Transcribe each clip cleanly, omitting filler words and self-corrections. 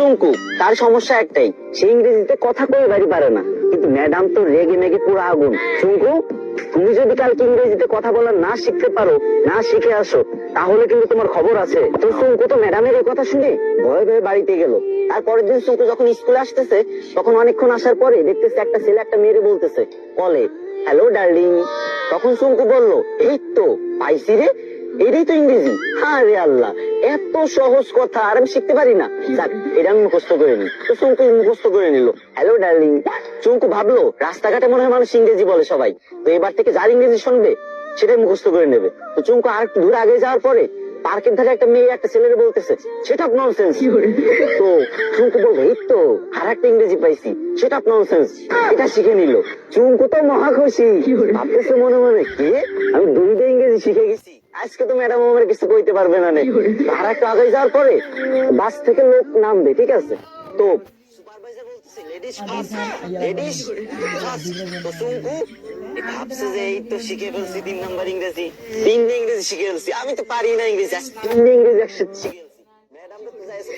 চুমকু, তার সমস্যা একটাই, সে ইংরেজিতে কথা কই বাড়ি পারে না, কিন্তু ম্যাডাম তো রেগে মেগে পুরো আগুন। চুমকু, তুমি যদি কালকে ইংরেজিতে কথা বলা না শিখতে পারো, না শিখে আসো, তাহলে কিন্তু তোমার খবর আছে। তো চুমকু তো ম্যাডামের এই কথা শুনে ভয়ে ভয়ে বাড়িতে গেল। তারপরের দিন চুমকু যখন স্কুলে আসতেছে, তখন অনেকক্ষণ আসার পরে দেখতেছে একটা ছেলে একটা মেয়েরে বলতেছে কলে, হ্যালো ডার্লিং। তখন চুমকু বলল, এই তো পাইছি রে, এটাই তো ইংরেজি। হ্যাঁ রে আল্লাহ, এত সহজ কথা আর আমি শিখতে পারি না। যাক, এটা আমি মুখস্থ করে নি। তো চুমকু মুখস্থ করে নিল, হ্যালো ডার্লিং। চুমকু ভাবলো রাস্তাঘাটে মনে হয় মানুষ ইংরেজি বলে সবাই, তো এবার থেকে যার ইংরেজি শুনবে সেটাই মুখস্থ করে নেবে। তো চুমকু আর একটু দূরে আগে যাওয়ার পরে পার্কের ধারে একটা মেয়ে একটা ছেলেরে বলতেছে, সেটা ননসেন্স। তো চুমকু বলবে, এই তো আর একটা ইংরেজি পাইছি, সেটা ননসেন্স। এটা শিখে নিল। চুমকু তো মহা খুশি, ভাবতেছে মনে মনে, কি আমি দুইটা ইংরেজি শিখে গেছি, আজকে তো ম্যাডাম আমার কিছু কইতে পারবে না। আর একটু আগে যাওয়ার পরে বাস থেকে লোক নামবে, ঠিক আছে, তো সুপারভাইজার বলতেছে লেডিস ফার্স্ট, লেডিস ফার্স্ট। তো চুমকু ভাবছে যে এই তো শিখে ফেলছি 3 নাম্বার ইংরেজি, 3 ইংরেজি শিখে ফেলছি, আমি তো পারি না ইংরেজি, 3 ইংরেজি একসাথে শিখে ফেলছি, ম্যাডাম তো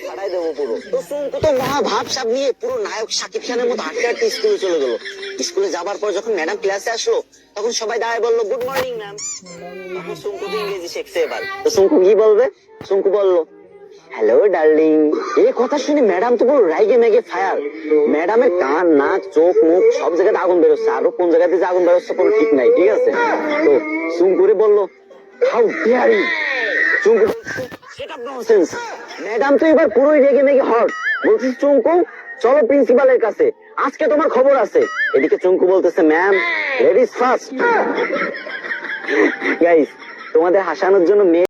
ছাড়াই দেবো পুরো। তো চুমকু তো মহা ভাবসাব নিয়ে পুরো নায়ক শাকিব খানের মতো হাঁটতে হাঁটতে স্কুলে চলে গেল। স্কুলে যাবার পর যখন ম্যাডাম ক্লাসে আসলো, তখন সবাই দাঁড়ায় বললো, গুড মর্নিং ম্যাম। তখন চুমকু তো ইংরেজি শিখছে এবার। তো চুমকু কি বলবে? চুমকু বললো, হ্যালো ডার্লিং। এই কথা শুনে ম্যাডাম তো পুরো রাইগে মেগে ফায়ার। ম্যাডামের কান, নাক, চোখ, মুখ সব জায়গাতে আগুন বেরোচ্ছে, আরো কোন জায়গাতে যে আগুন বেরোচ্ছে কোনো ঠিক নাই, ঠিক আছে। তো চুমকুরে বললো, হাউ ডেয়ার ইউ। চুমকু সেটা ননসেন্স। ম্যাডাম তো এবার পুরোই রেগে মেগে হট, বলছিস চুমকু চলো প্রিন্সিপালের কাছে, আজকে তোমার খবর আছে। এদিকে চুমকু বলতেছে, ম্যাম লেডিস ফার্স্ট। গাইস, তোমাদের হাসানোর জন্য